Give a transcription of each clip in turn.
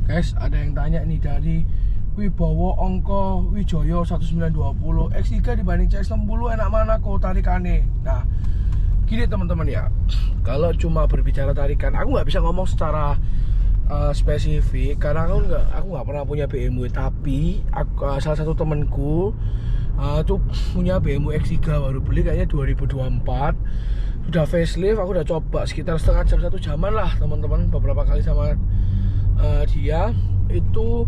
Guys, ada yang tanya nih dari Wibowo Ongko Wijoyo 1920, X3 dibanding CX-60 enak mana kok tarikannya? Nah, gini teman-teman ya, kalau cuma berbicara tarikan, aku nggak bisa ngomong secara spesifik karena aku nggak pernah punya BMW. Tapi salah satu temanku tuh punya BMW X3 baru beli kayaknya 2024, sudah facelift. Aku udah coba sekitar setengah jam, 1 jaman lah teman-teman, beberapa kali sama dia. Itu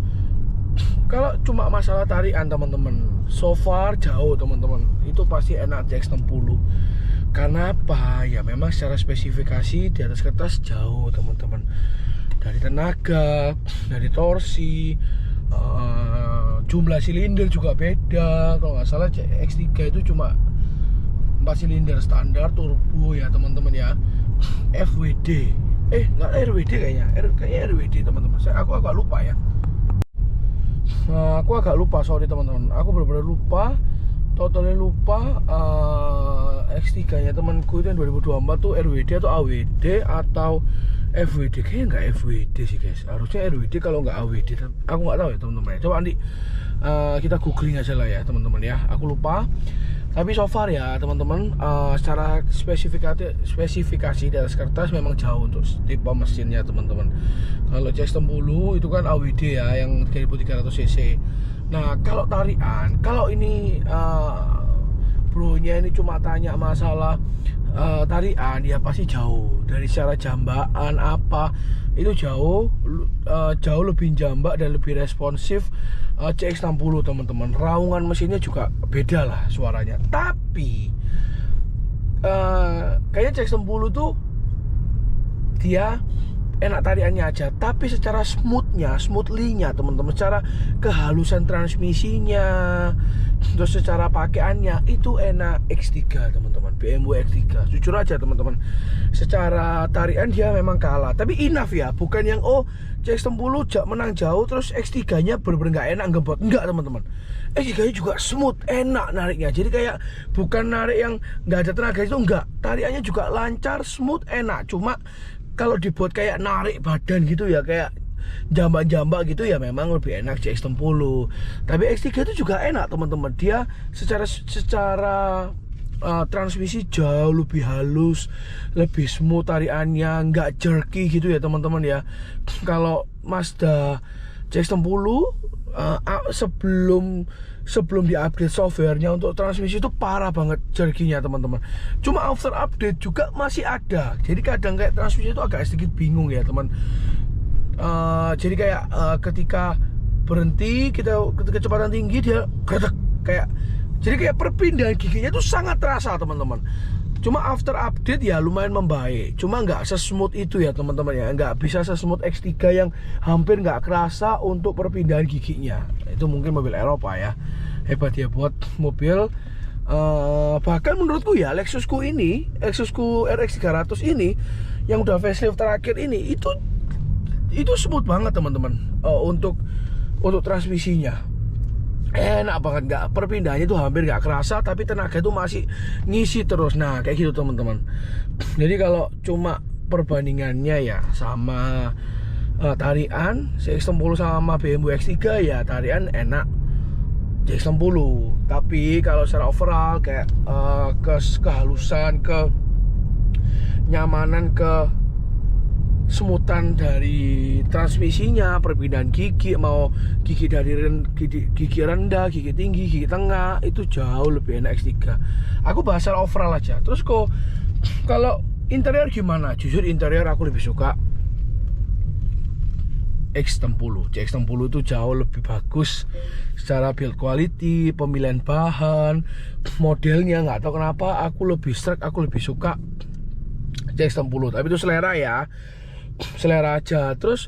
kalau cuma masalah tarikan teman-teman, so far jauh teman-teman, itu pasti enak CX-60. Karena apa? Ya memang secara spesifikasi di atas kertas jauh teman-teman, dari tenaga, dari torsi, jumlah silinder juga beda. Kalau nggak salah X3 itu cuma 4 silinder standar turbo ya teman-teman ya. FWD nggak RWD kayaknya, RWD teman-teman. Aku agak lupa ya. Aku agak lupa, sorry teman-teman. Aku benar-benar lupa, totalnya lupa. X3 nya temanku itu yang 2024 tuh RWD atau AWD atau FWD. Kayaknya nggak FWD sih guys, harusnya RWD kalau nggak AWD. Aku nggak tahu ya teman-teman. Coba nanti kita googling aja lah ya teman-teman ya. Aku lupa. Tapi so far ya teman-teman, secara spesifikasi di atas kertas memang jauh untuk tipe mesinnya teman-teman. Kalau CX-60 itu kan AWD ya, yang 3300 cc. Nah kalau tarian, kalau ini bronya ini cuma tanya masalah tarian, ya pasti jauh. Dari secara jambaan apa itu jauh lebih jambak dan lebih responsif CX-60 teman-teman. Raungan mesinnya juga beda lah suaranya. Tapi kayaknya CX-60 tuh dia enak tariannya aja, tapi secara smoothly-nya teman-teman, secara kehalusan transmisinya, terus secara pakaiannya itu enak X3 teman-teman, BMW X3. Jujur aja teman-teman, secara tarian dia memang kalah, tapi enough ya, bukan yang CX-60 menang jauh terus X3 nya bener-bener nggak enak, ngebot. Enggak teman-teman, X3 nya juga smooth, enak nariknya. Jadi kayak bukan narik yang nggak ada tenaga, itu enggak, tariannya juga lancar, smooth, enak. Cuma kalau dibuat kayak narik badan gitu ya, kayak jambak-jambak gitu ya, memang lebih enak CX-60. Tapi X3 itu juga enak teman-teman, dia secara transmisi jauh lebih halus, lebih smooth tariannya, nggak jerky gitu ya teman-teman ya. Kalau Mazda CX-60 sebelum di-update softwarenya untuk transmisi itu parah banget jerky-nya teman-teman. Cuma after update juga masih ada. Jadi kadang kayak transmisi itu agak sedikit bingung ya teman. Jadi kayak ketika berhenti, kecepatan tinggi dia gretek kayak. Jadi kayak perpindahan giginya itu sangat terasa teman-teman. Cuma after update ya lumayan membaik. Cuma nggak sesmooth itu ya teman-teman ya. Nggak bisa sesmooth X3 yang hampir nggak kerasa untuk perpindahan giginya. Itu mungkin mobil Eropa ya. Hebat ya buat mobil. Bahkan menurutku ya Lexusku RX 300 ini yang udah facelift terakhir ini itu smooth banget teman-teman. Untuk transmisinya enak banget, nggak, perpindahannya itu hampir nggak kerasa, tapi tenaga itu masih ngisi terus. Nah kayak gitu teman-teman. Jadi kalau cuma perbandingannya ya sama tarian CX-60 sama BMW X3 ya tarian enak CX-60. Tapi kalau secara overall kayak kehalusan, kenyamanan, smoothan dari transmisinya, perpindahan gigi, mau gigi dari gigi rendah, gigi tinggi, gigi tengah, itu jauh lebih enak X3. Aku bahas secara overall aja. Terus kalau interior gimana? Jujur interior aku lebih suka X60. CX-60 itu jauh lebih bagus secara build quality, pemilihan bahan, modelnya. Nggak tahu kenapa aku lebih suka CX-60. Tapi itu selera ya, selera aja. Terus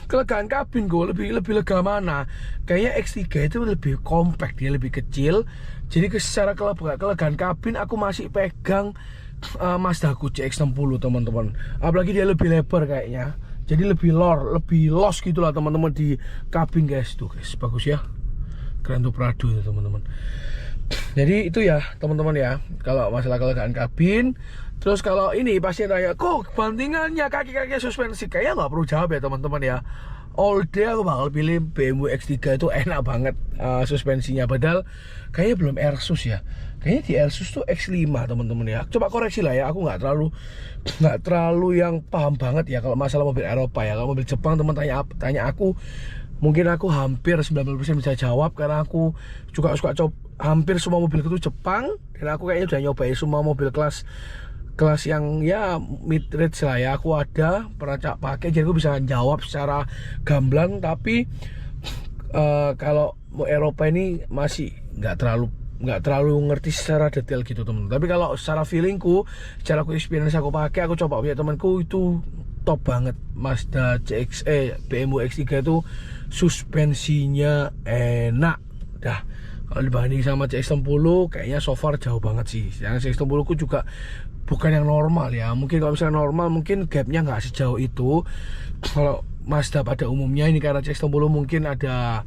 kelegaan kabin gue lebih lega mana? Kayaknya X3 itu lebih compact, dia lebih kecil. Jadi secara kelegaan kabin aku masih pegang Mazdaku CX-60 teman-teman. Apalagi dia lebih lebar kayaknya. Jadi lebih los gitu lah teman-teman di kabin guys. Tuh guys, bagus ya. Grand Prado itu teman-teman. Jadi itu ya teman-teman ya, kalau masalah kelegaan kabin. Terus kalau ini pasti tanya, kok bantingannya kaki-kaki suspensi? Kayaknya nggak perlu jawab ya teman-teman ya. all day aku bakal pilih BMW X3. Itu enak banget suspensinya. Padahal kayaknya belum Airsus ya. Kayaknya di Airsus tuh X5 teman-teman ya. Coba koreksi lah ya. Aku nggak terlalu yang paham banget ya kalau masalah mobil Eropa ya. Kalau mobil Jepang teman tanya aku, mungkin aku hampir 90% bisa jawab karena aku juga suka hampir semua mobil itu Jepang, dan aku kayaknya udah nyobain semua mobil kelas yang ya mid range lah ya. Aku ada pernah pakai, jadi aku bisa jawab secara gamblang. Tapi kalau mau Eropa ini masih nggak terlalu ngerti secara detail gitu teman. Tapi kalau secara feelingku, secara aku experience aku pakai, aku coba punya temanku itu top banget. Mazda BMW X3 itu suspensinya enak dah. Kalau dibanding sama CX-60 kayaknya so far jauh banget sih. Yang CX-60 ku juga bukan yang normal ya. Mungkin kalau misalnya normal mungkin gapnya nggak sejauh itu. Kalau Mazda pada umumnya ini karena CX-60 mungkin ada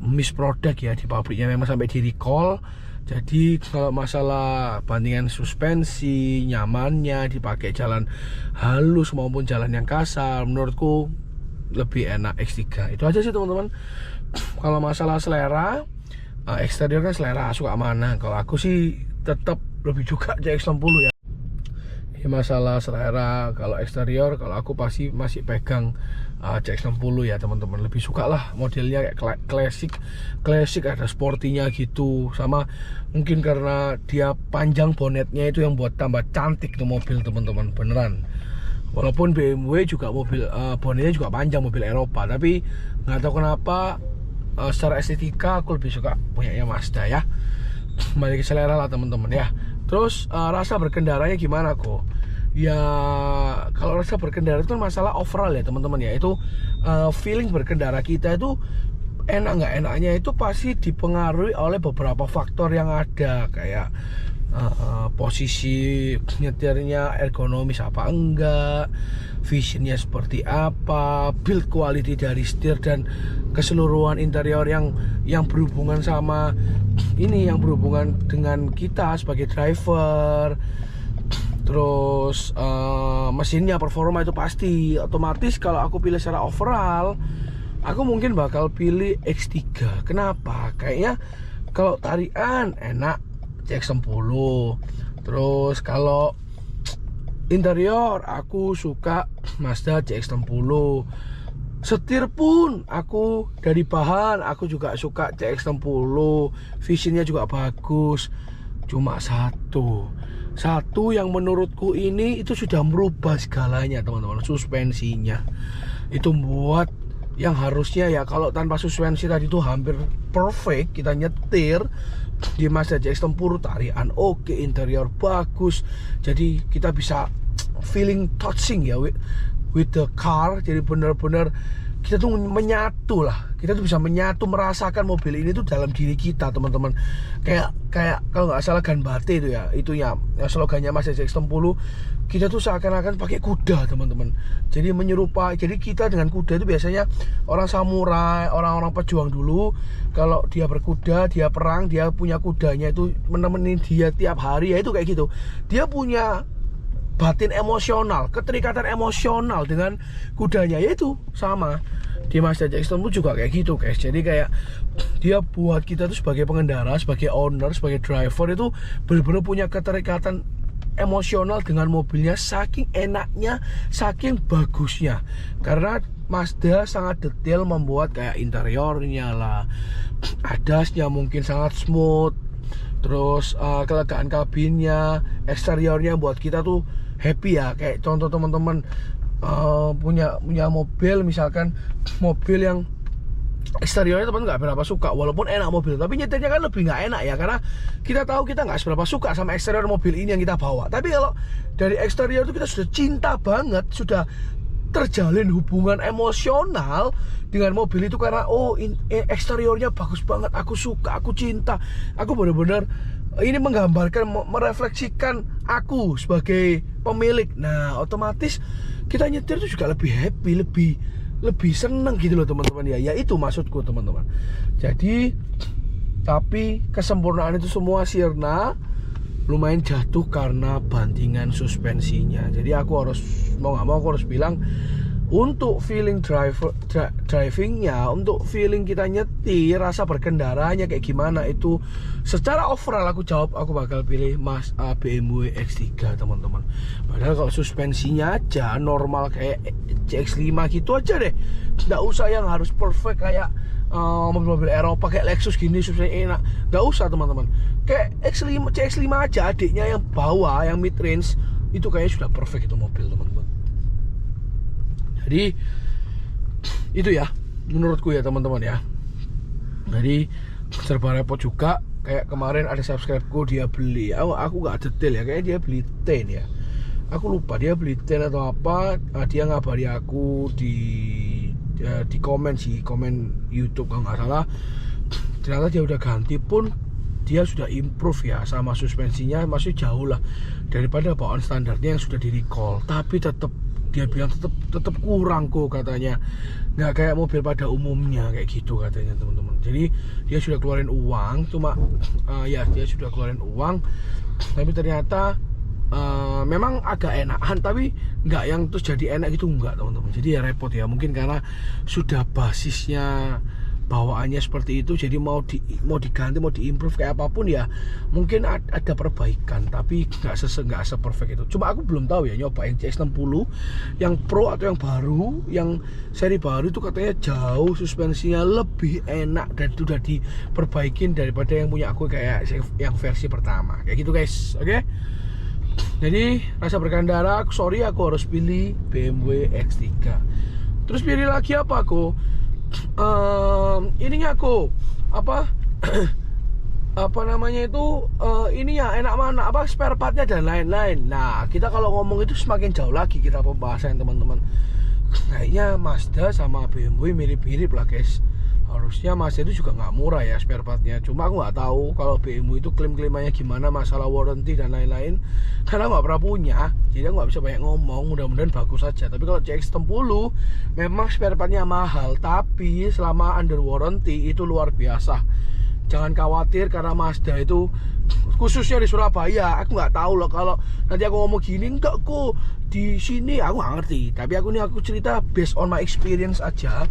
misproduct ya di pabriknya, memang sampai di recall. Jadi kalau masalah bandingan suspensi, nyamannya dipakai jalan halus maupun jalan yang kasar, menurutku lebih enak X3. Itu aja sih teman-teman. Kalau masalah selera, eksterior kan selera suka mana. Kalau aku sih tetap lebih juga CX-60 ya. Ini masalah selera, kalau eksterior, kalau aku pasti masih pegang CX-60 ya teman-teman. Lebih suka lah modelnya kayak klasik ada sportinya gitu. Sama mungkin karena dia panjang bonetnya itu yang buat tambah cantik tuh mobil teman-teman, beneran. Walaupun BMW juga mobil bonetnya juga panjang, mobil Eropa, tapi nggak tahu kenapa secara estetika aku lebih suka punyanya Mazda ya. Kembali ke selera lah teman-teman ya. Terus rasa berkendaranya gimana kok? Ya kalau rasa berkendara itu masalah overall ya teman-teman ya. Itu feeling berkendara kita itu enak nggak enaknya itu pasti dipengaruhi oleh beberapa faktor yang ada, kayak posisi nyetirnya ergonomis apa enggak, visionnya seperti apa, build quality dari setir, dan keseluruhan interior yang berhubungan sama ini, yang berhubungan dengan kita sebagai driver. Terus mesinnya, performa itu pasti otomatis. Kalau aku pilih secara overall, aku mungkin bakal pilih X3. Kenapa? Kayaknya kalau tarian enak CX-60. Terus kalau interior aku suka Mazda CX-60. Setir pun aku dari bahan aku juga suka CX-60. Visionnya juga bagus. Cuma satu yang menurutku ini itu sudah merubah segalanya teman-teman, suspensinya. Itu buat yang harusnya ya kalau tanpa suspensi tadi itu hampir perfect kita nyetir di Mazda CX-60, tarian oke, interior bagus, jadi kita bisa feeling touching ya with the car. Jadi benar-benar kita tuh menyatu lah, kita tuh bisa menyatu, merasakan mobil ini tuh dalam diri kita teman-teman. Kayak kalau nggak salah Ganbate itu ya, itunya slogannya Mazda CX-60, kita tuh seakan-akan pakai kuda teman-teman. Jadi menyerupai, jadi kita dengan kuda itu biasanya orang samurai, orang-orang pejuang dulu, kalau dia berkuda, dia perang, dia punya kudanya itu menemani dia tiap hari ya, itu kayak gitu. Dia punya batin emosional, keterikatan emosional dengan kudanya, yaitu sama di Mazda CX-60 juga kayak gitu guys. Jadi kayak dia buat kita tuh sebagai pengendara, sebagai owner, sebagai driver itu benar-benar punya keterikatan emosional dengan mobilnya, saking enaknya, saking bagusnya. Karena Mazda sangat detail membuat kayak interiornya lah, adasnya mungkin sangat smooth. Terus kelegaan kabinnya, eksteriornya buat kita tuh happy ya. Kayak contoh teman-teman punya mobil, misalkan mobil yang eksteriornya teman nggak berapa suka, walaupun enak mobil, tapi nyetirnya kan lebih nggak enak ya, karena kita tahu kita nggak seberapa suka sama eksterior mobil ini yang kita bawa. Tapi kalau dari eksterior itu kita sudah cinta banget, sudah terjalin hubungan emosional dengan mobil itu, karena eksteriornya bagus banget, aku suka, aku cinta, aku benar-benar ini menggambarkan, merefleksikan aku sebagai pemilik. Nah otomatis kita nyetir itu juga lebih happy, lebih seneng gitu loh teman-teman ya. Ya itu maksudku teman-teman. Jadi tapi kesempurnaan itu semua sirna lumayan jatuh karena bandingan suspensinya. Jadi aku harus mau nggak mau aku harus bilang Untuk feeling drivingnya, untuk feeling kita nyetir, rasa berkendaranya kayak gimana itu secara overall aku jawab aku bakal pilih BMW X3 teman-teman. Padahal kalau suspensinya aja normal kayak CX-5 gitu aja deh, nggak usah yang harus perfect kayak mobil-mobil Eropa kayak Lexus gini suspensinya enak, nggak usah teman-teman. Kayak CX-5 aja adiknya yang bawah yang mid range itu kayaknya sudah perfect itu mobil teman-teman. Jadi itu ya menurutku ya teman-teman ya. Jadi serba repot juga. Kayak kemarin ada subscribeku dia beli, aku gak detail ya, kayaknya dia beli 10 ya, aku lupa dia beli 10 atau apa. Dia ngabari aku di komen sih, komen YouTube kalau nggak salah. Ternyata dia udah ganti pun dia sudah improve ya, sama suspensinya masih jauh lah daripada bawaan standarnya yang sudah di recall. Tapi tetap dia bilang tetap kurang kok katanya, nggak kayak mobil pada umumnya kayak gitu katanya teman-teman. Jadi dia sudah keluarin uang, cuma ya dia sudah keluarin uang, tapi ternyata memang agak enakan, tapi nggak yang terus jadi enak gitu, nggak teman-teman. Jadi ya repot ya, mungkin karena sudah basisnya bawaannya seperti itu, jadi mau diganti, mau diimprove kayak apapun ya mungkin ada perbaikan, tapi nggak seperfect itu. Cuma aku belum tahu ya nyoba yang CX-60 yang Pro atau yang baru, yang seri baru itu katanya jauh suspensinya lebih enak dan itu udah diperbaikin daripada yang punya aku kayak yang versi pertama kayak gitu guys. Oke? Jadi rasa berkendara, sorry aku harus pilih BMW X3. Terus pilih lagi apa aku? Ininya aku apa apa namanya itu ini ya enak mana, apa spare partnya dan lain-lain. Nah kita kalau ngomong itu semakin jauh lagi kita pembahasan teman-teman. Kayaknya Mazda sama BMW mirip-mirip lah guys. Harusnya Mazda itu juga nggak murah ya spare partnya. Cuma aku nggak tahu kalau BMW itu klaim-klaimannya gimana masalah warranty dan lain-lain, karena nggak pernah punya, jadi aku nggak bisa banyak ngomong. Mudah-mudahan bagus saja. Tapi kalau CX-60 memang spare partnya mahal, tapi selama under warranty itu luar biasa. Jangan khawatir karena Mazda itu khususnya di Surabaya, aku nggak tahu loh kalau nanti aku ngomong gini enggak kok di sini, aku nggak ngerti. Tapi aku cerita based on my experience aja.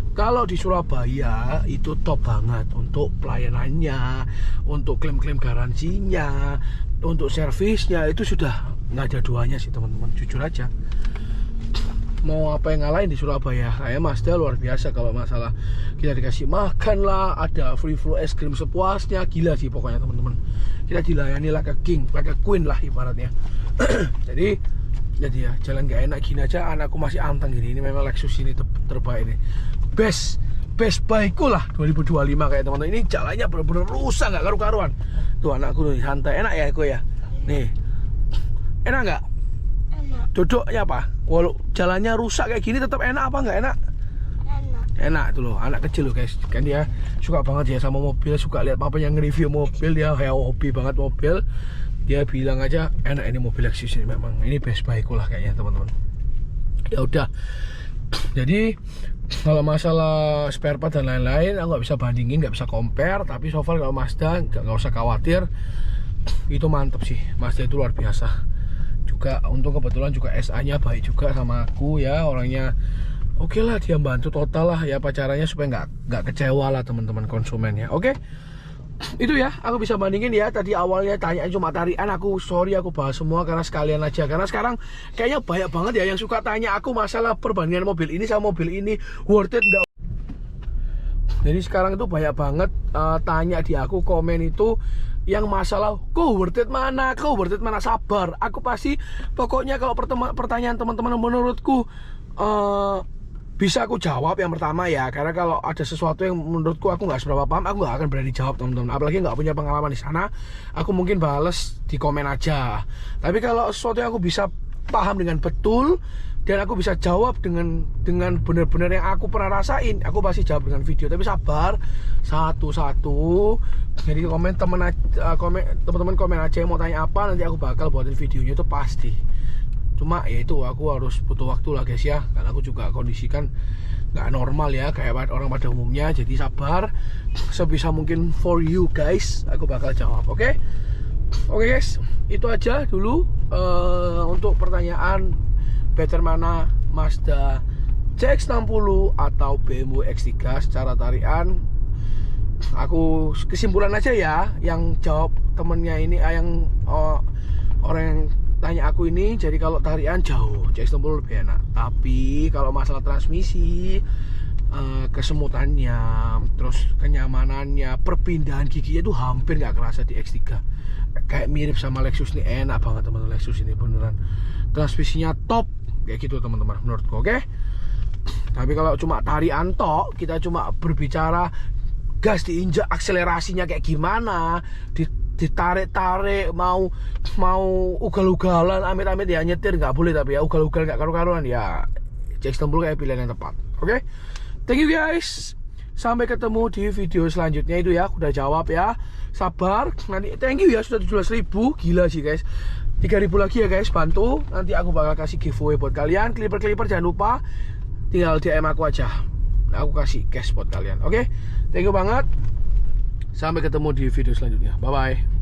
Kalau di Surabaya itu top banget untuk pelayanannya, untuk klaim-klaim garansinya, untuk servisnya itu sudah nggak ada duanya sih teman-teman, jujur aja. Mau apa yang ngalahin di Surabaya, kayak Mazda luar biasa kalau masalah kita dikasih makan lah, ada free flow es krim sepuasnya, gila sih pokoknya teman-teman. Kita dilayani lah ke king, like a queen lah ibaratnya. Jadi ya jalan gak enak gini aja, anakku masih anteng gini. Ini memang Lexus ini terbaik nih, best baikku lah 2025 kayak teman-teman. Ini jalannya bener-bener rusak nggak karu-karuan. Tuh anakku nih santai, enak ya aku ya. Nih enak nggak? Duduknya apa? Walau jalannya rusak kayak gini tetap enak apa nggak enak? Enak tuh loh, anak kecil loh guys. Kan dia suka banget ya sama mobil, suka lihat apa yang nge-review mobil, dia kayak hobi banget mobil. Dia bilang aja enak ini mobil Lexus ini, memang ini best buyku lah kayaknya teman-teman. Ya udah. Jadi kalau masalah spare part dan lain-lain aku nggak bisa bandingin, nggak bisa compare. Tapi so far kalau Mazda nggak usah khawatir, itu mantep sih. Mazda itu luar biasa. Juga untung kebetulan juga SA-nya baik juga sama aku ya, orangnya oke lah, dia bantu total lah ya pacarannya supaya nggak kecewa lah teman-teman konsumennya. Oke? Itu ya, aku bisa bandingin ya. Tadi awalnya tanya cuma tarian, aku sorry aku bahas semua karena sekalian aja. Karena sekarang kayaknya banyak banget ya yang suka tanya aku masalah perbandingan mobil ini sama mobil ini, worth it enggak. Jadi sekarang itu banyak banget tanya di aku, komen itu yang masalah kok worth it mana, sabar. Aku pasti pokoknya kalau pertanyaan teman-teman menurutku bisa aku jawab yang pertama ya, karena kalau ada sesuatu yang menurutku aku nggak seberapa paham, aku nggak akan berani jawab teman-teman, apalagi nggak punya pengalaman di sana. Aku mungkin bales di komen aja. Tapi kalau sesuatu yang aku bisa paham dengan betul dan aku bisa jawab dengan benar-benar yang aku pernah rasain, aku pasti jawab dengan video. Tapi sabar, satu-satu. Jadi teman-teman komen aja yang mau tanya apa, nanti aku bakal buatin videonya itu pasti. Cuma ya itu aku harus butuh waktu lah guys ya, karena aku juga kondisi kan nggak normal ya kayak orang pada umumnya. Jadi sabar, sebisa mungkin for you guys aku bakal jawab. Oke guys, itu aja dulu untuk pertanyaan better mana Mazda CX-60 atau BMW X3 secara tarian. Aku kesimpulan aja ya, yang jawab temennya ini, orang yang tanya aku ini. Jadi kalau tarian jauh CX-60 lebih enak, tapi kalau masalah transmisi, kesemutannya, terus kenyamanannya, perpindahan giginya itu hampir nggak kerasa di X3. Kayak mirip sama Lexus nih, enak banget teman-teman. Lexus ini beneran transmisinya top kayak gitu teman-teman menurutku. Oke. Tapi kalau cuma tarian tok, kita cuma berbicara gas diinjak, akselerasinya kayak gimana, ditarik-tarik, mau ugal-ugalan, amit-amit ya nyetir nggak boleh, tapi ya ugal-ugal nggak karu-karuan ya CX-60 kayak pilihan yang tepat. Oke. Thank you guys. Sampai ketemu di video selanjutnya itu ya. Udah jawab ya. Sabar. Nanti thank you ya sudah 17.000. Gila sih guys. 3.000 lagi ya guys, bantu. Nanti aku bakal kasih giveaway buat kalian. Clipper jangan lupa, tinggal DM aku aja. Aku kasih cash buat kalian. Oke. Thank you banget. Sampai ketemu di video selanjutnya. Bye bye.